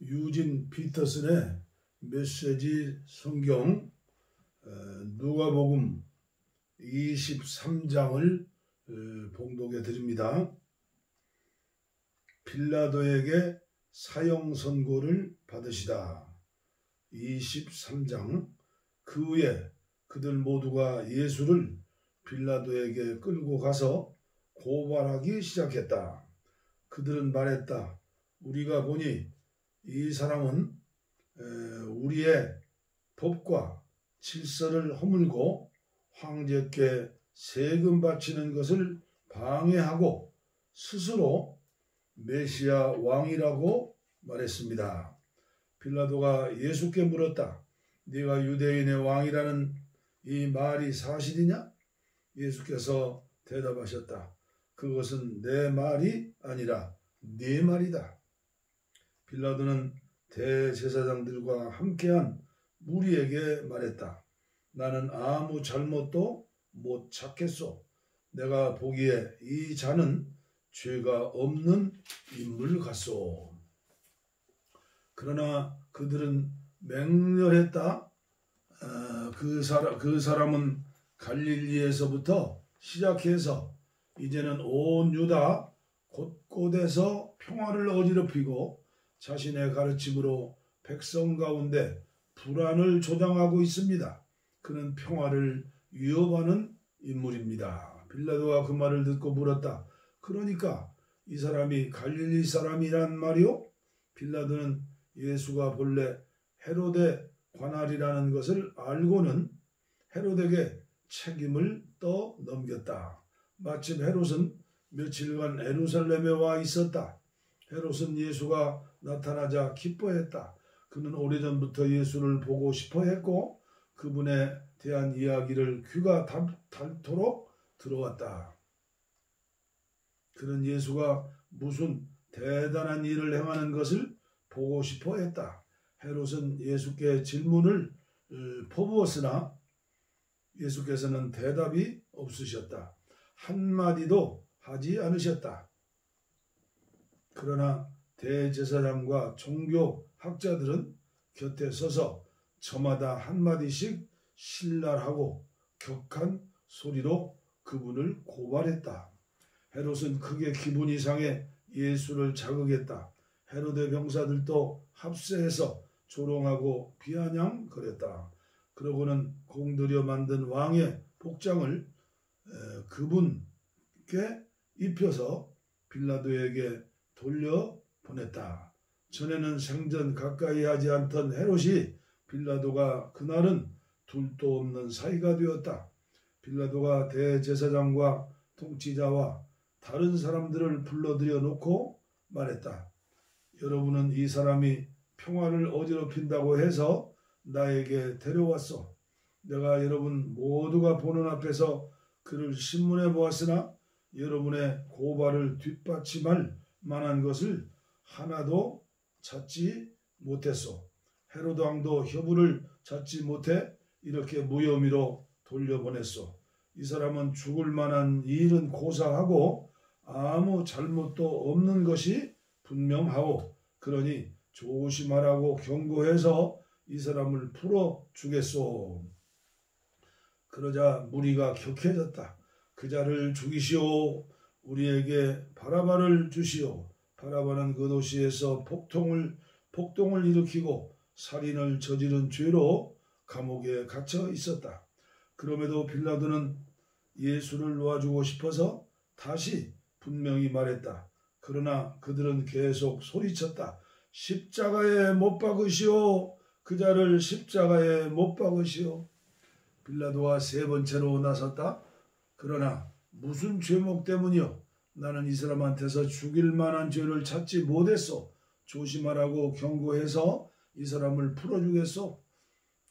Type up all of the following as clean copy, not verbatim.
유진 피터슨의 메시지 성경 누가복음 23장을 봉독해 드립니다. 빌라도에게 사형 선고를 받으시다. 23장. 그 후에 그들 모두가 예수를 빌라도에게 끌고 가서 고발하기 시작했다. 그들은 말했다. 우리가 보니 이 사람은 우리의 법과 질서를 허물고 황제께 세금 바치는 것을 방해하고 스스로 메시아 왕이라고 말했습니다. 빌라도가 예수께 물었다. 네가 유대인의 왕이라는 이 말이 사실이냐? 예수께서 대답하셨다. 그것은 내 말이 아니라 네 말이다. 빌라도는 대제사장들과 함께한 무리에게 말했다. 나는 아무 잘못도 못 찾겠소. 내가 보기에 이 자는 죄가 없는 인물 같소. 그러나 그들은 맹렬했다. 그 사람은 갈릴리에서부터 시작해서 이제는 온 유다 곳곳에서 평화를 어지럽히고 자신의 가르침으로 백성 가운데 불안을 조장하고 있습니다. 그는 평화를 위협하는 인물입니다. 빌라도가 그 말을 듣고 물었다. 그러니까 이 사람이 갈릴리 사람이란 말이요? 빌라도는 예수가 본래 헤로데 관할이라는 것을 알고는 헤롯에게 책임을 떠넘겼다. 마침 헤롯은 며칠간 예루살렘에 와 있었다. 헤롯은 예수가 나타나자 기뻐했다. 그는 오래전부터 예수를 보고 싶어 했고 그분에 대한 이야기를 귀가 닳도록 들어왔다. 그는 예수가 무슨 대단한 일을 행하는 것을 보고 싶어 했다. 헤롯은 예수께 질문을 퍼부었으나 예수께서는 대답이 없으셨다. 한마디도 하지 않으셨다. 그러나 대제사장과 종교학자들은 곁에 서서 저마다 한마디씩 신랄하고 격한 소리로 그분을 고발했다. 헤롯은 크게 기분이 상해 예수를 자극했다. 헤롯의 병사들도 합세해서 조롱하고 비아냥거렸다. 그러고는 공들여 만든 왕의 복장을 그분께 입혀서 빌라도에게 돌려보냈다. 전에는 생전 가까이 하지 않던 헤롯이 빌라도가 그날은 둘도 없는 사이가 되었다. 빌라도가 대제사장과 통치자와 다른 사람들을 불러들여 놓고 말했다. 여러분은 이 사람이 평화를 어지럽힌다고 해서 나에게 데려왔소. 내가 여러분 모두가 보는 앞에서 그를 신문해 보았으나 여러분의 고발을 뒷받침할 만한 것을 하나도 찾지 못했소. 헤롯 왕도 여부를 찾지 못해 이렇게 무혐의로 돌려보냈소. 이 사람은 죽을 만한 일은 고사하고 아무 잘못도 없는 것이 분명하오. 그러니 조심하라고 경고해서 이 사람을 풀어주겠소. 그러자 무리가 격해졌다. 그 자를 죽이시오. 우리에게 바라바를 주시오. 바라바는 그 도시에서 폭동을 일으키고 살인을 저지른 죄로 감옥에 갇혀 있었다. 그럼에도 빌라도는 예수를 놓아주고 싶어서 다시 분명히 말했다. 그러나 그들은 계속 소리쳤다. 십자가에 못 박으시오. 그 자를 십자가에 못 박으시오. 빌라도가 세 번째로 나섰다. 그러나 무슨 죄목 때문이요? 나는 이 사람한테서 죽일 만한 죄를 찾지 못했소. 조심하라고 경고해서 이 사람을 풀어주겠소.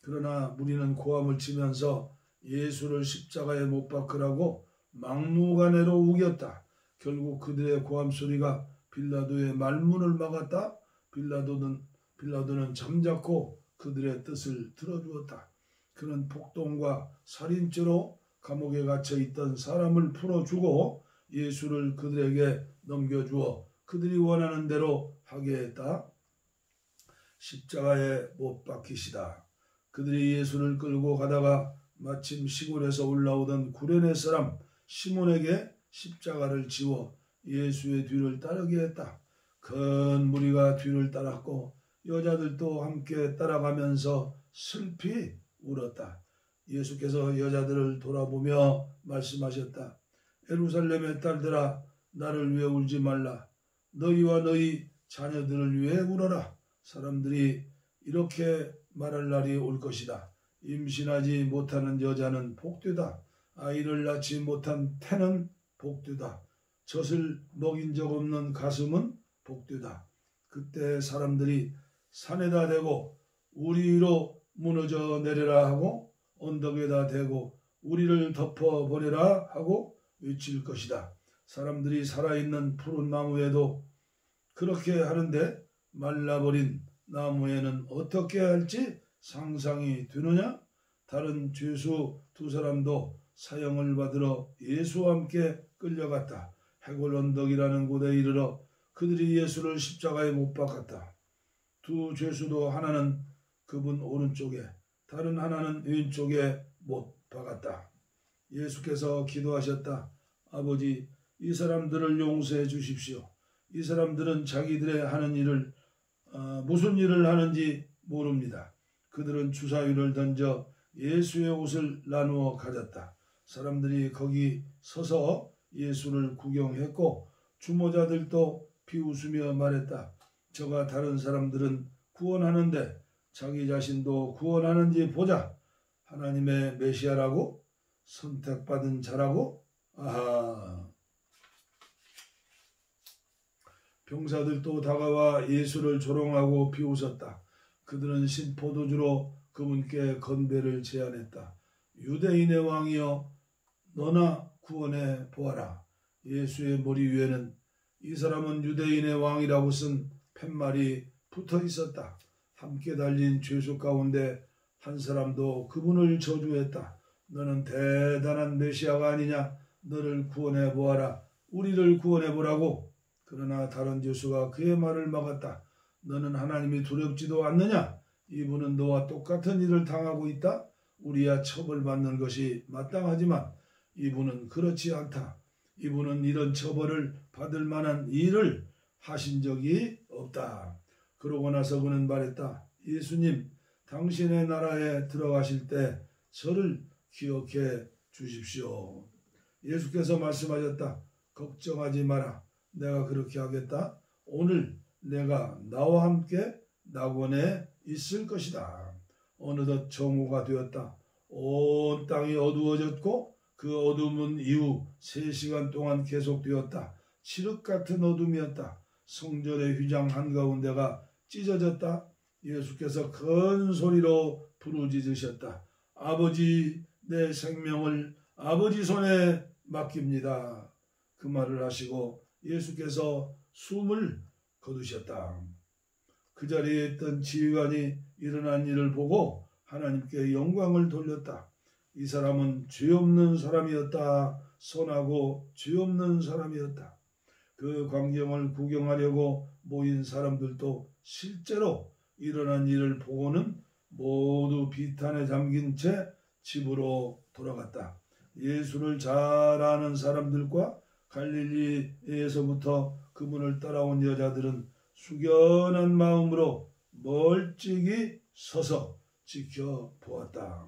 그러나 무리는 고함을 치면서 예수를 십자가에 못 박으라고 막무가내로 우겼다. 결국 그들의 고함 소리가 빌라도의 말문을 막았다. 빌라도는 잠자코 그들의 뜻을 들어주었다. 그는 폭동과 살인죄로 감옥에 갇혀 있던 사람을 풀어주고 예수를 그들에게 넘겨주어 그들이 원하는 대로 하게 했다. 십자가에 못 박히시다. 그들이 예수를 끌고 가다가 마침 시골에서 올라오던 구레네 사람 시몬에게 십자가를 지워 예수의 뒤를 따르게 했다. 큰 무리가 뒤를 따랐고 여자들도 함께 따라가면서 슬피 울었다. 예수께서 여자들을 돌아보며 말씀하셨다. 예루살렘의 딸들아, 나를 위해 울지 말라. 너희와 너희 자녀들을 위해 울어라. 사람들이 이렇게 말할 날이 올 것이다. 임신하지 못하는 여자는 복되다. 아이를 낳지 못한 태는 복되다. 젖을 먹인 적 없는 가슴은 복되다. 그때 사람들이 산에다 대고 우리 위로 무너져 내려라 하고 언덕에다 대고 우리를 덮어버려라 하고 외칠 것이다. 사람들이 살아있는 푸른 나무에도 그렇게 하는데 말라버린 나무에는 어떻게 할지 상상이 되느냐? 다른 죄수 두 사람도 사형을 받으러 예수와 함께 끌려갔다. 해골 언덕이라는 곳에 이르러 그들이 예수를 십자가에 못 박았다. 두 죄수도 하나는 그분 오른쪽에 다른 하나는 왼쪽에 못 박았다. 예수께서 기도하셨다. 아버지, 이 사람들을 용서해 주십시오. 이 사람들은 자기들의 하는 일을 무슨 일을 하는지 모릅니다. 그들은 주사위를 던져 예수의 옷을 나누어 가졌다. 사람들이 거기 서서 예수를 구경했고 주모자들도 비웃으며 말했다. 저가 다른 사람들은 구원하는데 자기 자신도 구원하는지 보자. 하나님의 메시아라고? 선택받은 자라고? 아하. 병사들도 다가와 예수를 조롱하고 비웃었다. 그들은 신포도주로 그분께 건배를 제안했다. 유대인의 왕이여, 너나 구원해 보아라. 예수의 머리 위에는 이 사람은 유대인의 왕이라고 쓴 팻말이 붙어 있었다. 함께 달린 죄수 가운데 한 사람도 그분을 저주했다. 너는 대단한 메시아가 아니냐? 너를 구원해 보아라. 우리를 구원해 보라고. 그러나 다른 죄수가 그의 말을 막았다. 너는 하나님이 두렵지도 않느냐? 이분은 너와 똑같은 일을 당하고 있다. 우리야 처벌받는 것이 마땅하지만 이분은 그렇지 않다. 이분은 이런 처벌을 받을 만한 일을 하신 적이 없다. 그러고 나서 그는 말했다. 예수님, 당신의 나라에 들어가실 때 저를 기억해 주십시오. 예수께서 말씀하셨다. 걱정하지 마라. 내가 그렇게 하겠다. 오늘 내가 나와 함께 낙원에 있을 것이다. 어느덧 정오가 되었다. 온 땅이 어두워졌고 그 어둠은 이후 3시간 동안 계속되었다. 칠흑 같은 어둠이었다. 성전의 휘장 한가운데가 찢어졌다. 예수께서 큰 소리로 부르짖으셨다. 아버지, 내 생명을 아버지 손에 맡깁니다. 그 말을 하시고 예수께서 숨을 거두셨다. 그 자리에 있던 지휘관이 일어난 일을 보고 하나님께 영광을 돌렸다. 이 사람은 죄 없는 사람이었다. 선하고 죄 없는 사람이었다. 그 광경을 구경하려고 모인 사람들도 실제로 일어난 일을 보고는 모두 비탄에 잠긴 채 집으로 돌아갔다. 예수를 잘 아는 사람들과 갈릴리에서부터 그분을 따라온 여자들은 숙연한 마음으로 멀찍이 서서 지켜보았다.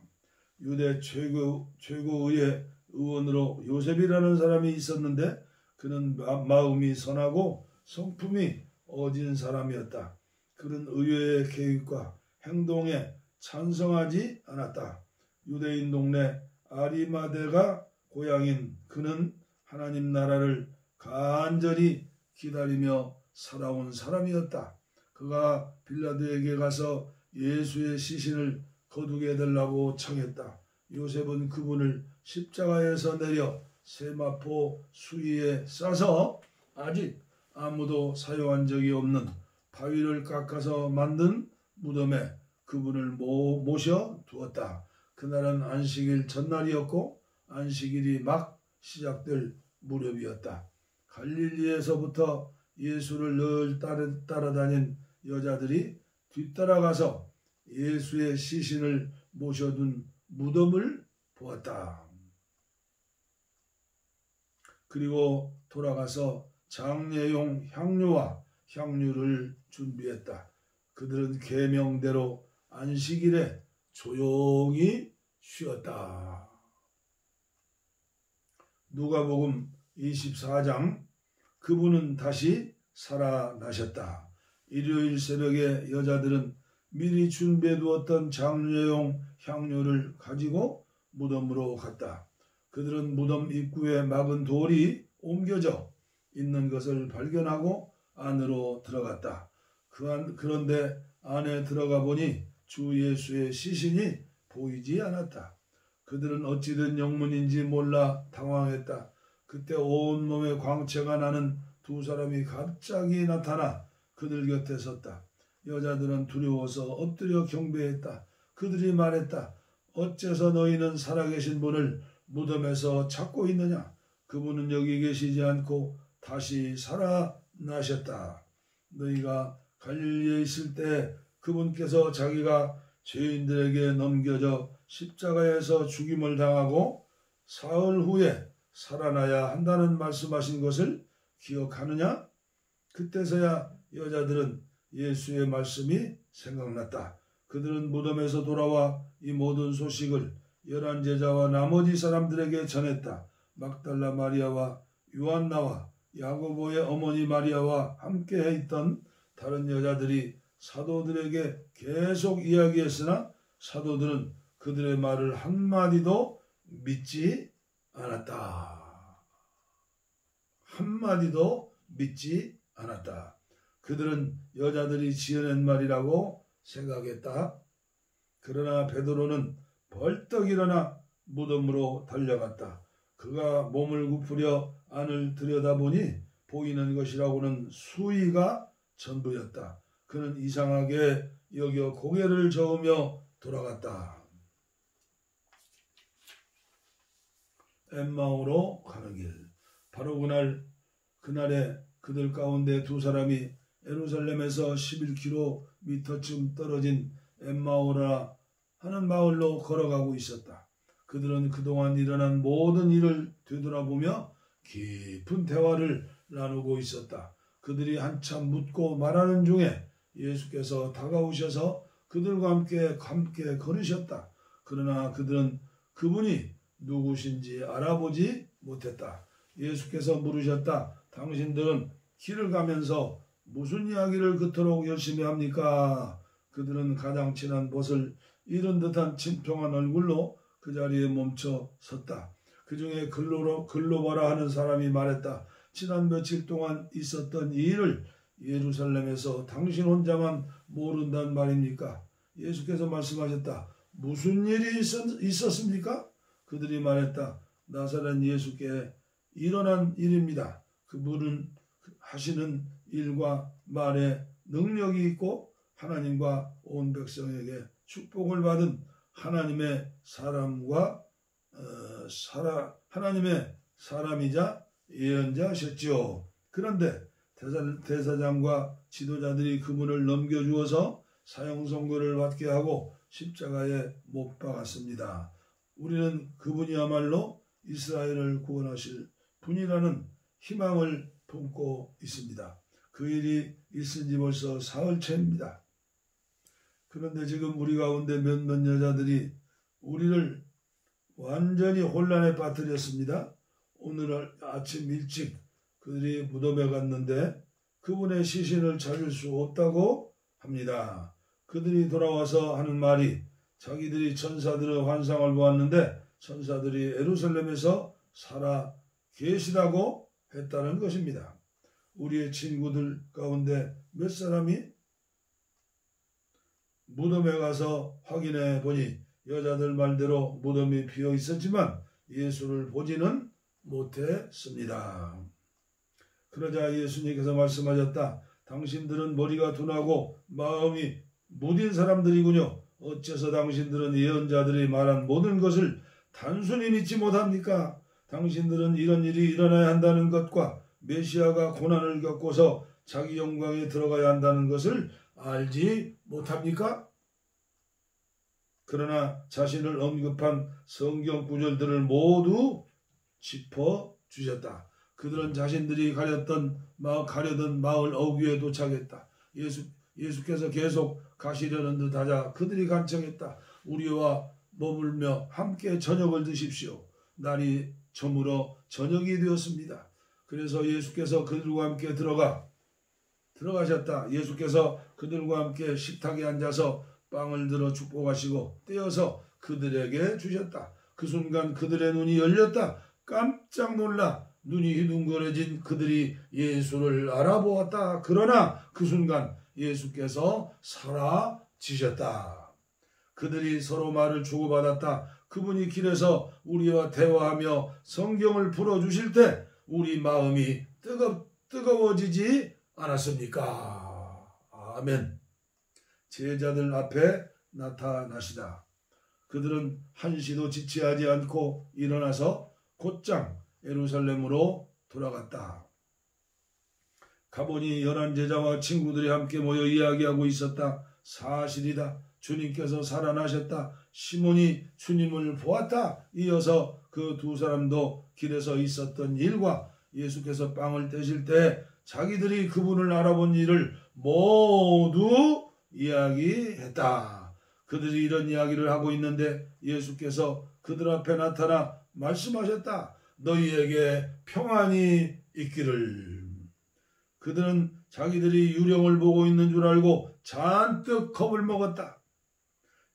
유대 최고의 의원으로 요셉이라는 사람이 있었는데 그는 마음이 선하고 성품이 어진 사람이었다. 그는 의회의 계획과 행동에 찬성하지 않았다. 유대인 동네 아리마대가 고향인 그는 하나님 나라를 간절히 기다리며 살아온 사람이었다. 그가 빌라도에게 가서 예수의 시신을 거두게 해달라고 청했다. 요셉은 그분을 십자가에서 내려 세마포 수위에 싸서 아직 아무도 사용한 적이 없는 바위를 깎아서 만든 무덤에 그분을 모셔 두었다. 그날은 안식일 전날이었고 안식일이 막 시작될 무렵이었다. 갈릴리에서부터 예수를 늘 따라다닌 여자들이 뒤따라가서 예수의 시신을 모셔둔 무덤을 보았다. 그리고 돌아가서 장례용 향료와 향유를 준비했다. 그들은 계명대로 안식일에 조용히 쉬었다. 누가복음 24장 그분은 다시 살아나셨다. 일요일 새벽에 여자들은 미리 준비해 두었던 장례용 향료를 가지고 무덤으로 갔다. 그들은 무덤 입구에 막은 돌이 옮겨져 있는 것을 발견하고 안으로 들어갔다. 그런데 안에 들어가 보니 주 예수의 시신이 보이지 않았다. 그들은 어찌된 영문인지 몰라 당황했다. 그때 온몸에 광채가 나는 두 사람이 갑자기 나타나 그들 곁에 섰다. 여자들은 두려워서 엎드려 경배했다. 그들이 말했다. 어째서 너희는 살아계신 분을 무덤에서 찾고 있느냐? 그분은 여기 계시지 않고 다시 살아나셨다. 너희가 갈릴리에 있을 때 그분께서 자기가 죄인들에게 넘겨져 십자가에서 죽임을 당하고 사흘 후에 살아나야 한다는 말씀하신 것을 기억하느냐? 그때서야 여자들은 예수의 말씀이 생각났다. 그들은 무덤에서 돌아와 이 모든 소식을 11 제자와 나머지 사람들에게 전했다. 막달라 마리아와 요한나와 야고보의 어머니 마리아와 함께 있던 다른 여자들이 사도들에게 계속 이야기했으나 사도들은 그들의 말을 한마디도 믿지 않았다. 한마디도 믿지 않았다. 그들은 여자들이 지어낸 말이라고 생각했다. 그러나 베드로는 벌떡 일어나 무덤으로 달려갔다. 그가 몸을 굽으려 안을 들여다보니 보이는 것이라고는 수위가 전부였다. 그는 이상하게 여겨 고개를 저으며 돌아갔다. 엠마오로 가는 길. 바로 그날에 그들 가운데 두 사람이 예루살렘에서 11km쯤 떨어진 엠마오라 하는 마을로 걸어가고 있었다. 그들은 그동안 일어난 모든 일을 되돌아보며 깊은 대화를 나누고 있었다. 그들이 한참 묻고 말하는 중에 예수께서 다가오셔서 그들과 함께 걸으셨다. 그러나 그들은 그분이 누구신지 알아보지 못했다. 예수께서 물으셨다. 당신들은 길을 가면서 무슨 이야기를 그토록 열심히 합니까? 그들은 가장 친한 벗을 잃은 듯한 침통한 얼굴로 그 자리에 멈춰 섰다. 그 중에 글로바라 하는 사람이 말했다. 지난 며칠 동안 있었던 이 일을 예루살렘에서 당신 혼자만 모른단 말입니까? 예수께서 말씀하셨다. 무슨 일이 있었습니까? 그들이 말했다. 나사렛 예수께 일어난 일입니다. 그분은 하시는 일과 말에 능력이 있고 하나님과 온 백성에게 축복을 받은 하나님의 사람이자 예언자셨지요. 그런데 대사장과 지도자들이 그분을 넘겨주어서 사형 선고를 받게 하고 십자가에 못 박았습니다. 우리는 그분이야말로 이스라엘을 구원하실 분이라는 희망을 품고 있습니다. 그 일이 있은 지 벌써 사흘째입니다. 그런데 지금 우리 가운데 몇몇 여자들이 우리를 완전히 혼란에 빠뜨렸습니다. 오늘 아침 일찍 그들이 무덤에 갔는데 그분의 시신을 찾을 수 없다고 합니다. 그들이 돌아와서 하는 말이 자기들이 천사들의 환상을 보았는데 천사들이 예루살렘에서 살아 계시다고 했다는 것입니다. 우리의 친구들 가운데 몇 사람이 무덤에 가서 확인해 보니 여자들 말대로 무덤이 비어 있었지만 예수를 보지는 못했습니다. 그러자 예수님께서 말씀하셨다. 당신들은 머리가 둔하고 마음이 무딘 사람들이군요. 어째서 당신들은 예언자들이 말한 모든 것을 단순히 믿지 못합니까? 당신들은 이런 일이 일어나야 한다는 것과 메시아가 고난을 겪고서 자기 영광에 들어가야 한다는 것을 알지 못합니까? 그러나 자신을 언급한 성경 구절들을 모두 짚어주셨다. 그들은 자신들이 가려던 마을 어귀에 도착했다. 예수께서 계속 가시려는 듯 하자 그들이 간청했다. 우리와 머물며 함께 저녁을 드십시오. 날이 저물어 저녁이 되었습니다. 그래서 예수께서 그들과 함께 들어가셨다. 예수께서 그들과 함께 식탁에 앉아서 빵을 들어 축복하시고 떼어서 그들에게 주셨다. 그 순간 그들의 눈이 열렸다. 깜짝 놀라 눈이 휘둥그레진 그들이 예수를 알아보았다. 그러나 그 순간 예수께서 사라지셨다. 그들이 서로 말을 주고받았다. 그분이 길에서 우리와 대화하며 성경을 풀어주실 때 우리 마음이 뜨거워지지 않았습니까? 아멘. 제자들 앞에 나타나시다. 그들은 한시도 지체하지 않고 일어나서 곧장 예루살렘으로 돌아갔다. 가보니 11제자와 친구들이 함께 모여 이야기하고 있었다. 사실이다. 주님께서 살아나셨다. 시몬이 주님을 보았다. 이어서 그 두 사람도 길에서 있었던 일과 예수께서 빵을 떼실 때 자기들이 그분을 알아본 일을 모두 이야기했다. 그들이 이런 이야기를 하고 있는데 예수께서 그들 앞에 나타나 말씀하셨다. 너희에게 평안이 있기를. 그들은 자기들이 유령을 보고 있는 줄 알고 잔뜩 겁을 먹었다.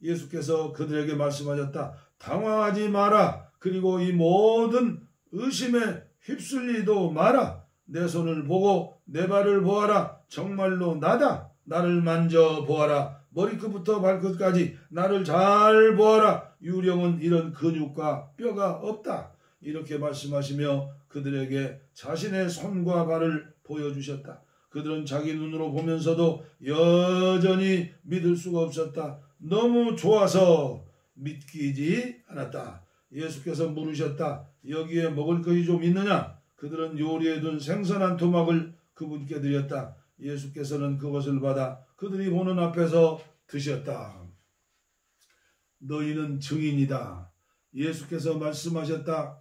예수께서 그들에게 말씀하셨다. 당황하지 마라. 그리고 이 모든 의심에 휩쓸리도 마라. 내 손을 보고 내 발을 보아라. 정말로 나다. 나를 만져보아라. 머리끝부터 발끝까지 나를 잘 보아라. 유령은 이런 근육과 뼈가 없다. 이렇게 말씀하시며 그들에게 자신의 손과 발을 보여주셨다. 그들은 자기 눈으로 보면서도 여전히 믿을 수가 없었다. 너무 좋아서 믿기지 않았다. 예수께서 물으셨다. 여기에 먹을 것이 좀 있느냐? 그들은 요리해둔 생선 한 토막을 그분께 드렸다. 예수께서는 그것을 받아 그들이 보는 앞에서 드셨다. 너희는 증인이다. 예수께서 말씀하셨다.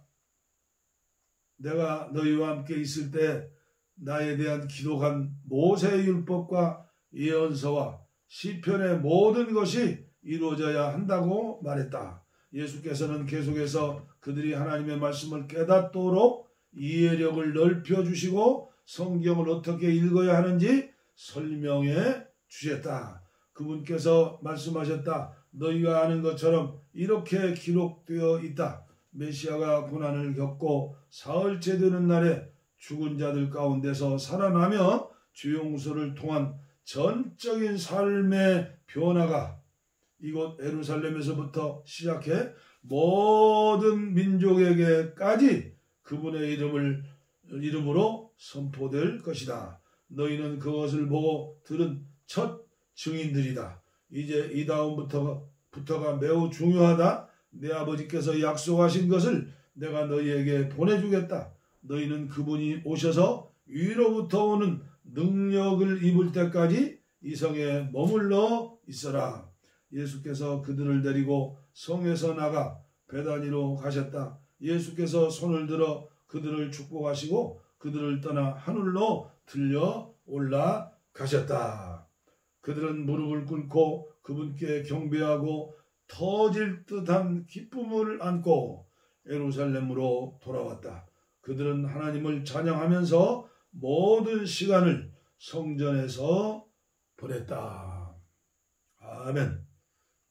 내가 너희와 함께 있을 때 나에 대한 기록한 모세의 율법과 예언서와 시편의 모든 것이 이루어져야 한다고 말했다. 예수께서는 계속해서 그들이 하나님의 말씀을 깨닫도록 이해력을 넓혀주시고 성경을 어떻게 읽어야 하는지 설명해 주셨다. 그분께서 말씀하셨다. 너희가 아는 것처럼 이렇게 기록되어 있다. 메시아가 고난을 겪고 사흘째 되는 날에 죽은 자들 가운데서 살아나며 주 용서를 통한 전적인 삶의 변화가 이곳 예루살렘에서부터 시작해 모든 민족에게까지 그분의 이름으로 선포될 것이다. 너희는 그것을 보고 들은 첫 증인들이다. 이제 이 다음부터가 매우 중요하다. 내 아버지께서 약속하신 것을 내가 너희에게 보내주겠다. 너희는 그분이 오셔서 위로부터 오는 능력을 입을 때까지 이 성에 머물러 있어라. 예수께서 그들을 데리고 성에서 나가 베다니로 가셨다. 예수께서 손을 들어 그들을 축복하시고 그들을 떠나 하늘로 들려 올라가셨다. 그들은 무릎을 꿇고 그분께 경배하고 터질 듯한 기쁨을 안고 예루살렘으로 돌아왔다. 그들은 하나님을 찬양하면서 모든 시간을 성전에서 보냈다. 아멘.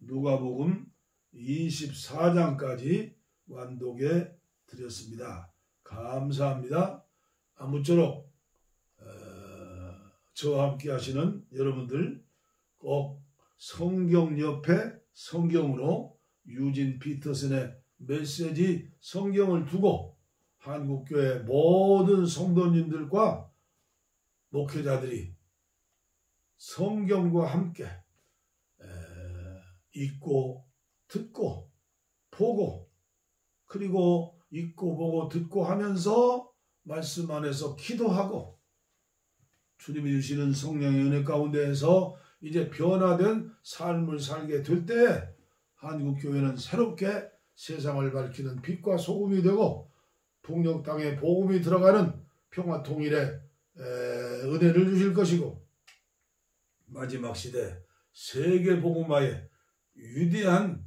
누가복음 24장까지 완독해 드렸습니다. 감사합니다. 아무쪼록 저와 함께 하시는 여러분들 꼭 성경 옆에 성경으로 유진 피터슨의 메시지 성경을 두고 한국교회 모든 성도님들과 목회자들이 성경과 함께 읽고 듣고 보고 그리고 읽고 보고 듣고 하면서 말씀 안에서 기도하고 주님이 주시는 성령의 은혜 가운데에서 이제 변화된 삶을 살게 될 때 한국교회는 새롭게 세상을 밝히는 빛과 소금이 되고 북녘 땅에 복음이 들어가는 평화 통일의 은혜를 주실 것이고 마지막 시대 세계 복음화의 위대한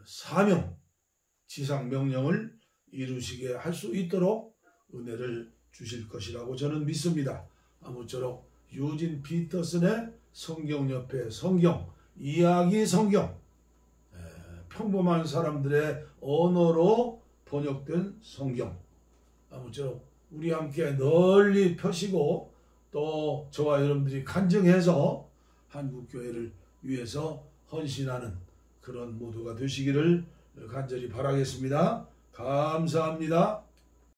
사명, 지상 명령을 이루시게 할 수 있도록 은혜를 주실 것이라고 저는 믿습니다. 아무쪼록 유진 피터슨의 성경 옆에 성경, 이야기 성경, 평범한 사람들의 언어로 번역된 성경, 아무쪼록 우리 함께 널리 펴시고 또 저와 여러분들이 간증해서 한국교회를 위해서 헌신하는 그런 모두가 되시기를 간절히 바라겠습니다. 감사합니다.